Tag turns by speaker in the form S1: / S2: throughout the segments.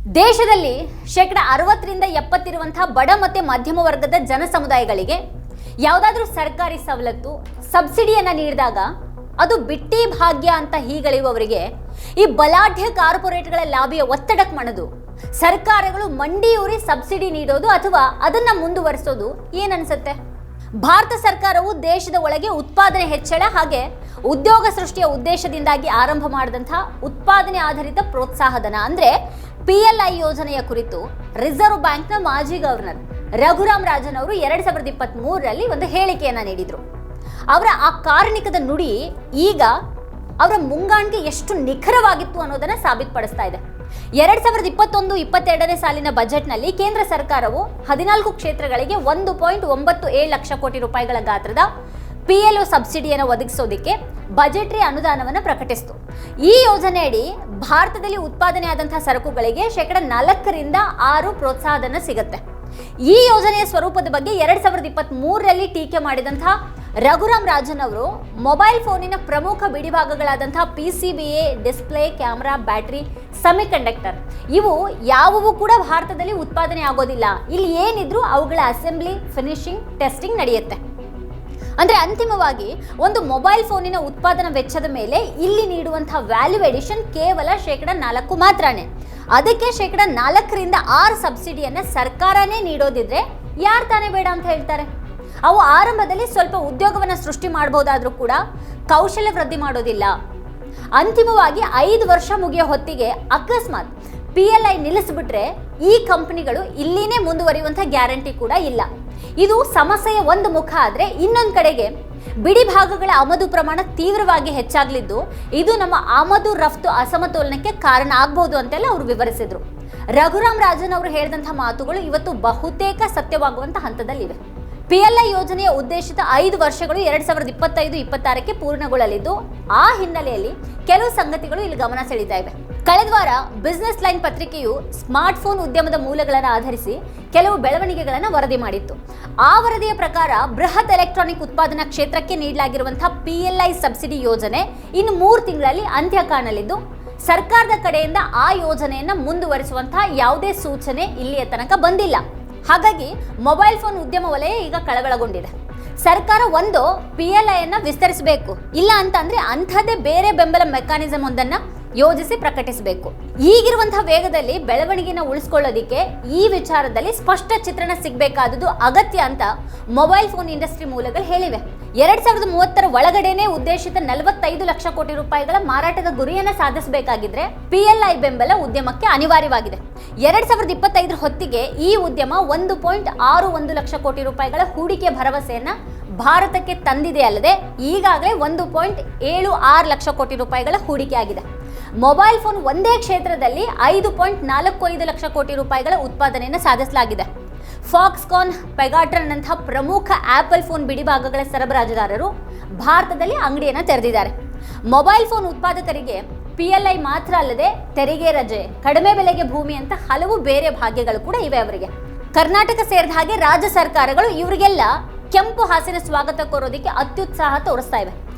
S1: ದೇಶದಲ್ಲಿ 60% ಇರುವಂತಹ ಬಡ ಮತ್ತು ಮಧ್ಯಮ ವರ್ಗದ ಜನ ಸಮುದಾಯಗಳಿಗೆ ಯಾವುದಾದ್ರೂ ಸರ್ಕಾರಿ ಸವಲತ್ತು ಸಬ್ಸಿಡಿಯನ್ನು ನೀಡಿದಾಗ ಅದು ಬಿಟ್ಟಿ ಭಾಗ್ಯ ಅಂತ ಹೀಗಳೆಯುವವರಿಗೆ ಈ ಬಲಾಢ್ಯ ಕಾರ್ಪೊರೇಟ್ಗಳ ಲಾಬಿಯ ಒತ್ತಡಕ್ಕೆ ಮಣಿದು ಸರ್ಕಾರಗಳು ಮಂಡಿಯೂರಿ ಸಬ್ಸಿಡಿ ನೀಡೋದು ಅಥವಾ ಅದನ್ನ ಮುಂದುವರಿಸೋದು ಏನನ್ಸುತ್ತೆ? ಭಾರತ ಸರ್ಕಾರವು ದೇಶದ ಒಳಗೆ ಉತ್ಪಾದನೆ ಹೆಚ್ಚಳ ಹಾಗೆ ಉದ್ಯೋಗ ಸೃಷ್ಟಿಯ ಉದ್ದೇಶದಿಂದಾಗಿ ಆರಂಭ ಮಾಡಿದಂತಹ ಉತ್ಪಾದನೆ ಆಧಾರಿತ ಪ್ರೋತ್ಸಾಹಧನ ಅಂದ್ರೆ PLI ಯೋಜನೆಯ ಕುರಿತು ರಿಸರ್ವ್ ಬ್ಯಾಂಕ್ನ ಮಾಜಿ ಗವರ್ನರ್ ರಘುರಾಮ್ ರಾಜನ್ ಅವರು 2023ರಲ್ಲಿ ಒಂದು ಹೇಳಿಕೆಯನ್ನ ನೀಡಿದ್ರು. ಅವರ ಆ ಕಾರಣಿಕದ ನುಡಿ ಈಗ ಅವರ ಮುಂಗಾಣಿಕೆ ಎಷ್ಟು ನಿಖರವಾಗಿತ್ತು ಅನ್ನೋದನ್ನ ಸಾಬೀತುಪಡಿಸ್ತಾ ಇದೆ. 2021-22ನೇ ಸಾಲಿನ ಬಜೆಟ್ನಲ್ಲಿ ಕೇಂದ್ರ ಸರ್ಕಾರವು 14 ಕ್ಷೇತ್ರಗಳಿಗೆ 1.97 ಲಕ್ಷ ಕೋಟಿ ರೂಪಾಯಿಗಳ ಗಾತ್ರದ PLO ಸಬ್ಸಿಡಿಯನ್ನು ಒದಗಿಸೋದಕ್ಕೆ ಬಜೆಟರಿ ಅನುದಾನವನ್ನು ಪ್ರಕಟಿಸಿತು. ಈ ಯೋಜನೆಯಡಿ ಭಾರತದಲ್ಲಿ ಉತ್ಪಾದನೆ ಆದಂತಹ ಸರಕುಗಳಿಗೆ 4% 6% ಪ್ರೋತ್ಸಾಹಧನ ಸಿಗುತ್ತೆ. ಈ ಯೋಜನೆಯ ಸ್ವರೂಪದ ಬಗ್ಗೆ 2023ರಲ್ಲಿ ಟೀಕೆ ಮಾಡಿದಂತಹ ರಘುರಾಮ್ ರಾಜನ್ ಅವರು ಮೊಬೈಲ್ ಫೋನಿನ ಪ್ರಮುಖ ಬಿಡಿಭಾಗಗಳಾದಂತಹ PCBA, display, camera, battery, semiconductor ಇವು ಯಾವುವು ಕೂಡ ಭಾರತದಲ್ಲಿ ಉತ್ಪಾದನೆ ಆಗೋದಿಲ್ಲ. ಇಲ್ಲಿ ಏನಿದ್ರು ಅವುಗಳ ಅಸೆಂಬ್ಲಿ, ಫಿನಿಶಿಂಗ್, ಟೆಸ್ಟಿಂಗ್ ನಡೆಯುತ್ತೆ. ಅಂದ್ರೆ ಅಂತಿಮವಾಗಿ ಒಂದು ಮೊಬೈಲ್ ಫೋನಿನ ಉತ್ಪಾದನಾ ವೆಚ್ಚದ ಮೇಲೆ ಇಲ್ಲಿ ನೀಡುವಂತಹ ವ್ಯಾಲ್ಯೂ ಎಡಿಷನ್ ಕೇವಲ 4% ಮಾತ್ರನೇ. ಅದಕ್ಕೆ 4% 6% ಸಬ್ಸಿಡಿಯನ್ನ ಸರ್ಕಾರನೇ ನೀಡೋದಿದ್ರೆ ಯಾರು ತಾನೇ ಬೇಡ ಅಂತ ಹೇಳ್ತಾರೆ? ಅವು ಆರಂಭದಲ್ಲಿ ಸ್ವಲ್ಪ ಉದ್ಯೋಗವನ್ನು ಸೃಷ್ಟಿ ಮಾಡಬಹುದಾದ್ರೂ ಕೂಡ ಕೌಶಲ್ಯ ವೃದ್ಧಿ ಮಾಡೋದಿಲ್ಲ. ಅಂತಿಮವಾಗಿ 5 ವರ್ಷ ಮುಗಿಯೋ ಹೊತ್ತಿಗೆ ಅಕಸ್ಮಾತ್ PLI ನಿಲ್ಲಿಸ್ಬಿಟ್ರೆ ಈ ಕಂಪನಿಗಳು ಇಲ್ಲಿನೇ ಮುಂದುವರಿಯುವಂಥ ಗ್ಯಾರಂಟಿ ಕೂಡ ಇಲ್ಲ. ಇದು ಸಮಸ್ಯೆಯ ಒಂದು ಮುಖ ಆದರೆ ಇನ್ನೊಂದು ಕಡೆಗೆ ಬಿಡಿ ಭಾಗಗಳ ಆಮದು ಪ್ರಮಾಣ ತೀವ್ರವಾಗಿ ಹೆಚ್ಚಾಗಲಿದ್ದು ಇದು ನಮ್ಮ ಆಮದು ರಫ್ತು ಅಸಮತೋಲನಕ್ಕೆ ಕಾರಣ ಆಗಬಹುದು ಅಂತೆಲ್ಲ ಅವರು ವಿವರಿಸಿದ್ರು. ರಘುರಾಮ್ ರಾಜನ್ ಅವರು ಹೇಳಿದಂತಹ ಮಾತುಗಳು ಇವತ್ತು ಬಹುತೇಕ ಸತ್ಯವಾಗುವಂತ ಹಂತದಲ್ಲಿವೆ. PLI ಯೋಜನೆಯ ಉದ್ದೇಶಿತ 5 ವರ್ಷಗಳು 2025-26ಕ್ಕೆ ಪೂರ್ಣಗೊಳ್ಳಲಿದ್ದು ಆ ಹಿನ್ನೆಲೆಯಲ್ಲಿ ಕೆಲವು ಸಂಗತಿಗಳು ಇಲ್ಲಿ ಗಮನ ಸೆಳೀತಾ ಇವೆ. ಕಳೆದ ವಾರ ಬಿಸಿನೆಸ್ ಲೈನ್ ಪತ್ರಿಕೆಯು ಸ್ಮಾರ್ಟ್ಫೋನ್ ಉದ್ಯಮದ ಮೂಲಗಳನ್ನು ಆಧರಿಸಿ ಕೆಲವು ಬೆಳವಣಿಗೆಗಳನ್ನು ವರದಿ ಮಾಡಿತ್ತು. ಆ ವರದಿಯ ಪ್ರಕಾರ ಬೃಹತ್ ಎಲೆಕ್ಟ್ರಾನಿಕ್ ಉತ್ಪಾದನಾ ಕ್ಷೇತ್ರಕ್ಕೆ ನೀಡಲಾಗಿರುವಂತಹ PLI ಸಬ್ಸಿಡಿ ಯೋಜನೆ ಇನ್ನು 3 ತಿಂಗಳಲ್ಲಿ ಅಂತ್ಯ ಕಾಣಲಿದ್ದು ಸರ್ಕಾರದ ಕಡೆಯಿಂದ ಆ ಯೋಜನೆಯನ್ನು ಮುಂದುವರಿಸುವಂತಹ ಯಾವುದೇ ಸೂಚನೆ ಇಲ್ಲಿಯ ತನಕ ಬಂದಿಲ್ಲ. ಹಾಗಾಗಿ ಮೊಬೈಲ್ ಫೋನ್ ಉದ್ಯಮ ವಲಯ ಈಗ ಕಳವಳಗೊಂಡಿದೆ. ಸರ್ಕಾರ ಒಂದು PLI ವಿಸ್ತರಿಸಬೇಕು, ಇಲ್ಲ ಅಂತಂದ್ರೆ ಅಂಥದ್ದೇ ಬೇರೆ ಬೆಂಬಲ ಮೆಕ್ಯಾನಿಸಮ್ ಒಂದನ್ನ ಯೋಜಿಸಿ ಪ್ರಕಟಿಸಬೇಕು. ಈಗಿರುವಂತಹ ವೇಗದಲ್ಲಿ ಬೆಳವಣಿಗೆನ ಉಳಿಸ್ಕೊಳ್ಳೋದಿಕ್ಕೆ ಈ ವಿಚಾರದಲ್ಲಿ ಸ್ಪಷ್ಟ ಚಿತ್ರಣ ಸಿಗಬೇಕಾದುದು ಅಗತ್ಯ ಅಂತ ಮೊಬೈಲ್ ಫೋನ್ ಇಂಡಸ್ಟ್ರಿ ಮೂಲಗಳು ಹೇಳಿವೆ. 2030ರ ಒಳಗಡೆನೆ ಉದ್ದೇಶಿತ 45 ಲಕ್ಷ ಕೋಟಿ ರೂಪಾಯಿಗಳ ಮಾರಾಟದ ಗುರಿಯನ್ನು ಸಾಧಿಸಬೇಕಾಗಿದ್ರೆ PLI ಬೆಂಬಲ ಉದ್ಯಮಕ್ಕೆ ಅನಿವಾರ್ಯವಾಗಿದೆ. 2025ರ ಹೊತ್ತಿಗೆ ಈ ಉದ್ಯಮ 1.61 ಲಕ್ಷ ಕೋಟಿ ರೂಪಾಯಿಗಳ ಹೂಡಿಕೆ ಭರವಸೆಯನ್ನ ಭಾರತಕ್ಕೆ ತಂದಿದೆ ಅಲ್ಲದೆ ಈಗಾಗಲೇ 1.76 ಲಕ್ಷ ಕೋಟಿ ರೂಪಾಯಿಗಳ ಹೂಡಿಕೆ ಆಗಿದೆ. ಮೊಬೈಲ್ ಫೋನ್ ಒಂದೇ ಕ್ಷೇತ್ರದಲ್ಲಿ 5.45 ಲಕ್ಷ ಕೋಟಿ ರೂಪಾಯಿಗಳ ಉತ್ಪಾದನೆಯನ್ನು ಸಾಧಿಸಲಾಗಿದೆ. ಫಾಕ್ಸ್ಕಾನ್, ಪೆಗಾಟ್ರನ್ ನಂತಹ ಪ್ರಮುಖ ಆಪಲ್ ಫೋನ್ ಬಿಡಿಭಾಗಗಳ ಸರಬರಾಜುದಾರರು ಭಾರತದಲ್ಲಿ ಅಂಗಡಿಯನ್ನು ತೆರೆದಿದ್ದಾರೆ. ಮೊಬೈಲ್ ಫೋನ್ ಉತ್ಪಾದಕರಿಗೆ PLI ಮಾತ್ರ ಅಲ್ಲದೆ ತೆರಿಗೆ ರಜೆ, ಕಡಿಮೆ ಬೆಲೆಗೆ ಭೂಮಿ ಅಂತ ಹಲವು ಬೇರೆ ಭಾಗ್ಯಗಳು ಕೂಡ ಇವೆ ಅವರಿಗೆ. ಕರ್ನಾಟಕ ಸೇರಿದ ಹಾಗೆ ರಾಜ್ಯ ಸರ್ಕಾರಗಳು ಇವರಿಗೆಲ್ಲ ಕೆಂಪು ಹಾಸಿನ ಸ್ವಾಗತ ಕೋರೋದಕ್ಕೆ ಅತ್ಯುತ್ಸಾಹ ತೋರಿಸ್ತಾ ಇವೆ.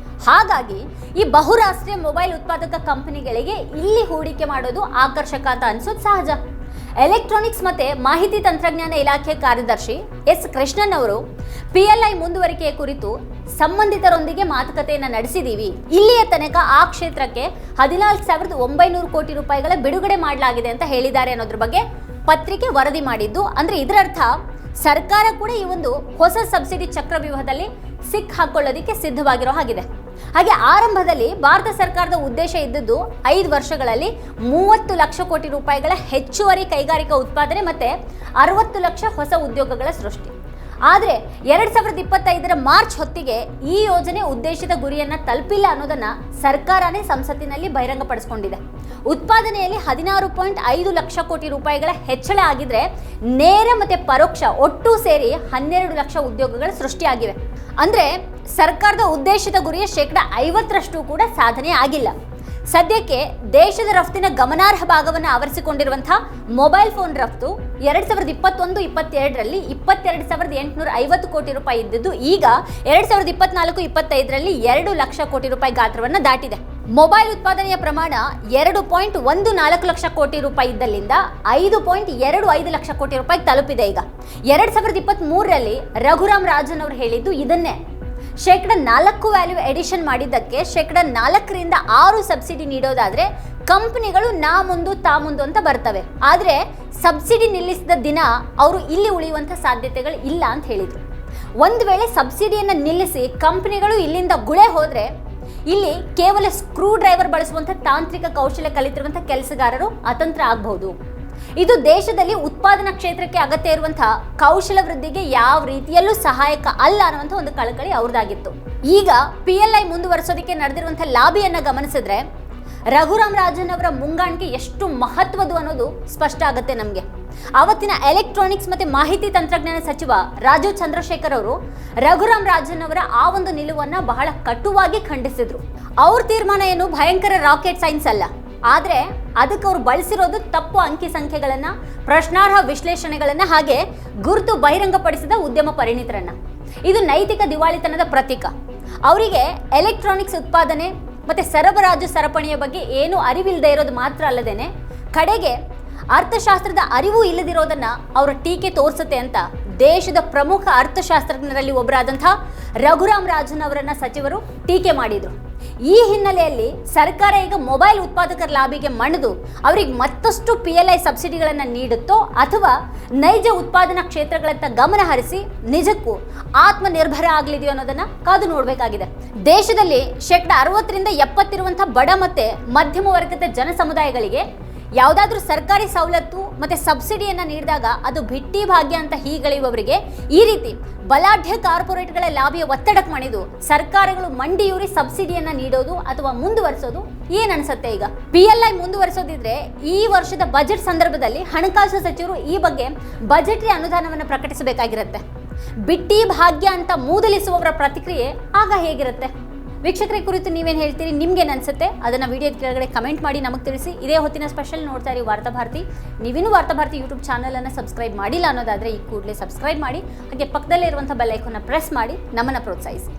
S1: ಹಾಗಾಗಿ ಈ ಬಹುರಾಷ್ಟ್ರೀಯ ಮೊಬೈಲ್ ಉತ್ಪಾದಕ ಕಂಪನಿಗಳಿಗೆ ಇಲ್ಲಿ ಹೂಡಿಕೆ ಮಾಡೋದು ಆಕರ್ಷಕ ಅಂತ ಅನ್ಸೋದು ಸಹಜ. ಎಲೆಕ್ಟ್ರಾನಿಕ್ಸ್ ಮತ್ತೆ ಮಾಹಿತಿ ತಂತ್ರಜ್ಞಾನ ಇಲಾಖೆ ಕಾರ್ಯದರ್ಶಿ S. ಕೃಷ್ಣನ್ ಅವರು PLI ಮುಂದುವರಿಕೆಯ ಕುರಿತು ಸಂಬಂಧಿತರೊಂದಿಗೆ ಮಾತುಕತೆಯನ್ನು ನಡೆಸಿದೀವಿ. ಇಲ್ಲಿಯ ತನಕ ಆ ಕ್ಷೇತ್ರಕ್ಕೆ 14,900 ಕೋಟಿ ರೂಪಾಯಿಗಳ ಬಿಡುಗಡೆ ಮಾಡಲಾಗಿದೆ ಅಂತ ಹೇಳಿದ್ದಾರೆ ಅನ್ನೋದ್ರ ಬಗ್ಗೆ ಪತ್ರಿಕೆ ವರದಿ ಮಾಡಿದ್ದು. ಅಂದ್ರೆ ಇದರರ್ಥ ಸರ್ಕಾರ ಕೂಡ ಈ ಒಂದು ಹೊಸ ಸಬ್ಸಿಡಿ ಚಕ್ರವ್ಯೂಹದಲ್ಲಿ ಸಿಕ್ಕಾಕೊಳ್ಳೋದಕ್ಕೆ ಸಿದ್ಧವಾಗಿರೋ ಹಾಗಿದೆ. ಹಾಗೆ ಆರಂಭದಲ್ಲಿ ಭಾರತ ಸರ್ಕಾರದ ಉದ್ದೇಶ ಇದ್ದದ್ದು 5 ವರ್ಷಗಳಲ್ಲಿ 30 ಲಕ್ಷ ಕೋಟಿ ರೂಪಾಯಿಗಳ ಹೆಚ್ಚುವರಿ ಕೈಗಾರಿಕಾ ಉತ್ಪಾದನೆ ಮತ್ತೆ 60 ಲಕ್ಷ ಹೊಸ ಉದ್ಯೋಗಗಳ ಸೃಷ್ಟಿ. ಆದರೆ 2025ರ ಮಾರ್ಚ್ ಹೊತ್ತಿಗೆ ಈ ಯೋಜನೆ ಉದ್ದೇಶಿತ ಗುರಿಯನ್ನ ತಲುಪಿಲ್ಲ ಅನ್ನೋದನ್ನ ಸರ್ಕಾರನೇ ಸಂಸತ್ತಿನಲ್ಲಿ ಬಹಿರಂಗಪಡಿಸಿಕೊಂಡಿದೆ. ಉತ್ಪಾದನೆಯಲ್ಲಿ 16.5 ಲಕ್ಷ ಕೋಟಿ ರೂಪಾಯಿಗಳ ಹೆಚ್ಚಳ ಆಗಿದ್ರೆ ನೇರ ಮತ್ತೆ ಪರೋಕ್ಷ ಒಟ್ಟು ಸೇರಿ 12 ಲಕ್ಷ ಉದ್ಯೋಗಗಳ ಸೃಷ್ಟಿಯಾಗಿವೆ. ಅಂದ್ರೆ ಸರ್ಕಾರದ ಉದ್ದೇಶಿತ ಗುರಿಯ 50% ಕೂಡ ಸಾಧನೆ ಆಗಿಲ್ಲ. ಸದ್ಯಕ್ಕೆ ದೇಶದ ರಫ್ತಿನ ಗಮನಾರ್ಹ ಭಾಗವನ್ನು ಆವರಿಸಿಕೊಂಡಿರುವಂತಹ ಮೊಬೈಲ್ ಫೋನ್ ರಫ್ತು 2021-22ರಲ್ಲಿ 22,850 ಕೋಟಿ ರೂಪಾಯಿ ಇದ್ದಿದ್ದು ಈಗ 2024-25ರಲ್ಲಿ 2 ಲಕ್ಷ ಕೋಟಿ ರೂಪಾಯಿ ಗಾತ್ರವನ್ನು ದಾಟಿದೆ. ಮೊಬೈಲ್ ಉತ್ಪಾದನೆಯ ಪ್ರಮಾಣ 2.14 ಲಕ್ಷ ಕೋಟಿ ರೂಪಾಯಿ ಇದ್ದಲ್ಲಿಂದ 5.25 ಲಕ್ಷ ಕೋಟಿ ರೂಪಾಯಿ ತಲುಪಿದೆ. ಈಗ 2023ರಲ್ಲಿ ರಘುರಾಮ್ ರಾಜನ್ ಅವರು ಹೇಳಿದ್ದು ಇದನ್ನೇ. ಶೇಕಡ 4 ವ್ಯಾಲ್ಯೂ ಎಡಿಷನ್ ಮಾಡಿದ್ದಕ್ಕೆ ಶೇಕಡ 4ರಿಂದ 6 ಸಬ್ಸಿಡಿ ನೀಡೋದಾದ್ರೆ ಕಂಪನಿಗಳು ನಾ ಮುಂದು ತಾ ಮುಂದು ಅಂತ ಬರ್ತವೆ. ಆದರೆ ಸಬ್ಸಿಡಿ ನಿಲ್ಲಿಸಿದ ದಿನ ಅವರು ಇಲ್ಲಿ ಉಳಿಯುವಂಥ ಸಾಧ್ಯತೆಗಳು ಇಲ್ಲ ಅಂತ ಹೇಳಿದರು. ಒಂದು ವೇಳೆ ಸಬ್ಸಿಡಿಯನ್ನು ನಿಲ್ಲಿಸಿ ಕಂಪನಿಗಳು ಇಲ್ಲಿಂದ ಗುಳೆ ಹೋದರೆ ಇಲ್ಲಿ ಕೇವಲ ಸ್ಕ್ರೂ ಡ್ರೈವರ್ ಬಳಸುವಂಥ ತಾಂತ್ರಿಕ ಕೌಶಲ್ಯ ಕಲಿತಿರುವಂಥ ಕೆಲಸಗಾರರು ಅತಂತ್ರ ಆಗಬಹುದು. ಇದು ದೇಶದಲ್ಲಿ ಉತ್ಪಾದನಾ ಕ್ಷೇತ್ರಕ್ಕೆ ಅಗತ್ಯ ಇರುವಂತಹ ಕೌಶಲ ವೃದ್ಧಿಗೆ ಯಾವ ರೀತಿಯಲ್ಲೂ ಸಹಾಯಕ ಅಲ್ಲ ಅನ್ನುವಂಥ ಒಂದು ಕಳಕಳಿ ಅವ್ರದ್ದಾಗಿತ್ತು. ಈಗ PLI ಮುಂದುವರಿಸೋದಕ್ಕೆ ನಡೆದಿರುವಂಥ ಲಾಬಿಯನ್ನು ಗಮನಿಸಿದ್ರೆ ರಘುರಾಮ್ ರಾಜನ್ ಅವರ ಮುಂಗಾಣಿಕೆ ಎಷ್ಟು ಮಹತ್ವದ್ದು ಅನ್ನೋದು ಸ್ಪಷ್ಟ ಆಗುತ್ತೆ ನಮಗೆ. ಅವತ್ತಿನ ಎಲೆಕ್ಟ್ರಾನಿಕ್ಸ್ ಮತ್ತು ಮಾಹಿತಿ ತಂತ್ರಜ್ಞಾನ ಸಚಿವ ರಾಜೀವ್ ಚಂದ್ರಶೇಖರ್ ಅವರು ರಘುರಾಮ್ ರಾಜನ್ ಅವರ ಆ ಒಂದು ನಿಲುವನ್ನು ಬಹಳ ಕಟುವಾಗಿ ಖಂಡಿಸಿದ್ರು. ಅವ್ರ ತೀರ್ಮಾನ ಏನು ಭಯಂಕರ ರಾಕೆಟ್ ಸೈನ್ಸ್ ಅಲ್ಲ, ಆದರೆ ಅದಕ್ಕೆ ಅವರು ಬಳಸಿರೋದು ತಪ್ಪು ಅಂಕಿ ಸಂಖ್ಯೆಗಳನ್ನು, ಪ್ರಶ್ನಾರ್ಹ ವಿಶ್ಲೇಷಣೆಗಳನ್ನು, ಹಾಗೆ ಗುರುತು ಬಹಿರಂಗಪಡಿಸಿದ ಉದ್ಯಮ ಪರಿಣಿತರನ್ನ. ಇದು ನೈತಿಕ ದಿವಾಳಿತನದ ಪ್ರತೀಕ. ಅವರಿಗೆ ಎಲೆಕ್ಟ್ರಾನಿಕ್ಸ್ ಉತ್ಪಾದನೆ ಮತ್ತು ಸರಬರಾಜು ಸರಪಣಿಯ ಬಗ್ಗೆ ಏನೂ ಅರಿವಿಲ್ಲದೆ ಇರೋದು ಮಾತ್ರ ಅಲ್ಲದೇನೆ ಕಡೆಗೆ ಅರ್ಥಶಾಸ್ತ್ರದ ಅರಿವು ಇಲ್ಲದಿರೋದನ್ನ ಅವರ ಟೀಕೆ ತೋರಿಸುತ್ತೆ ಅಂತ ದೇಶದ ಪ್ರಮುಖ ಅರ್ಥಶಾಸ್ತ್ರಜ್ಞರಲ್ಲಿ ಒಬ್ಬರಾದಂಥ ರಘುರಾಮ್ ರಾಜನ್ ಅವರನ್ನ ಸಚಿವರು ಟೀಕೆ ಮಾಡಿದರು. ಈ ಹಿನ್ನೆಲೆಯಲ್ಲಿ ಸರ್ಕಾರ ಈಗ ಮೊಬೈಲ್ ಉತ್ಪಾದಕರ ಲಾಬಿಗೆ ಮಣಿದು ಅವರಿಗೆ ಮತ್ತಷ್ಟು PLI ಸಬ್ಸಿಡಿಗಳನ್ನು ನೀಡುತ್ತೋ ಅಥವಾ ನೈಜ ಉತ್ಪಾದನಾ ಕ್ಷೇತ್ರಗಳತ್ತ ಗಮನ ಹರಿಸಿ ನಿಜಕ್ಕೂ ಆತ್ಮನಿರ್ಭರ ಆಗಲಿದೆಯೋ ಅನ್ನೋದನ್ನ ಕಾದು ನೋಡಬೇಕಾಗಿದೆ. ದೇಶದಲ್ಲಿ ಶೇಕಡ 60ರಿಂದ 70 ಇರುವಂಥ ಬಡ ಮತ್ತು ಮಧ್ಯಮ ವರ್ಗದ ಜನ ಸಮುದಾಯಗಳಿಗೆ ಯಾವುದಾದ್ರೂ ಸರ್ಕಾರಿ ಸವಲತ್ತು ಮತ್ತು ಸಬ್ಸಿಡಿಯನ್ನು ನೀಡಿದಾಗ ಅದು ಬಿಟ್ಟಿ ಭಾಗ್ಯ ಅಂತ ಹೀಗಳೆಯುವವರಿಗೆ ಈ ರೀತಿ ಬಲಾಢ್ಯ ಕಾರ್ಪೊರೇಟ್ಗಳ ಲಾಬಿಯ ಒತ್ತಡಕ್ಕೆ ಮಣಿದು ಸರ್ಕಾರಗಳು ಮಂಡಿಯೂರಿ ಸಬ್ಸಿಡಿಯನ್ನು ನೀಡೋದು ಅಥವಾ ಮುಂದುವರಿಸೋದು ಏನನ್ಸುತ್ತೆ? ಈಗ PLI ಮುಂದುವರಿಸೋದಿದ್ರೆ ಈ ವರ್ಷದ ಬಜೆಟ್ ಸಂದರ್ಭದಲ್ಲಿ ಹಣಕಾಸು ಸಚಿವರು ಈ ಬಗ್ಗೆ ಬಜೆಟ್ರಿ ಅನುದಾನವನ್ನು ಪ್ರಕಟಿಸಬೇಕಾಗಿರುತ್ತೆ. ಬಿಟ್ಟಿ ಭಾಗ್ಯ ಅಂತ ಮೂದಲಿಸುವವರ ಪ್ರತಿಕ್ರಿಯೆ ಆಗ ಹೇಗಿರುತ್ತೆ? ವೀಕ್ಷಕರ ಕುರಿತು ನೀವೇನು ಹೇಳ್ತೀರಿ? ನಿಮ್ಗೇನು ಅನ್ಸುತ್ತೆ? ಅದನ್ನು ವಿಡಿಯೋದ ಕೆಳಗಡೆ ಕಮೆಂಟ್ ಮಾಡಿ ನಮಗೆ ತಿಳಿಸಿ. ಇದೇ ಹೊತ್ತಿನ ಸ್ಪೆಷಲ್ ನೋಡ್ತಾ ಇರಿ ವಾರ್ತಾಭಾರತಿ. ನೀವಿನ್ನೂ ವಾರ್ತಾಭಾರತಿ ಯೂಟ್ಯೂಬ್ ಚಾನಲನ್ನು ಸಬ್ಸ್ಕ್ರೈಬ್ ಮಾಡಿಲ್ಲ ಅನ್ನೋದಾದರೆ ಈ ಕೂಡಲೇ ಸಬ್ಸ್ಕ್ರೈಬ್ ಮಾಡಿ, ಹಾಗೆ ಪಕ್ಕದಲ್ಲೇ ಇರುವಂಥ ಬೆಲ್ ಐಕಾನ್ನ ಪ್ರೆಸ್ ಮಾಡಿ ನಮ್ಮನ್ನು ಪ್ರೋತ್ಸಾಹಿಸಿ.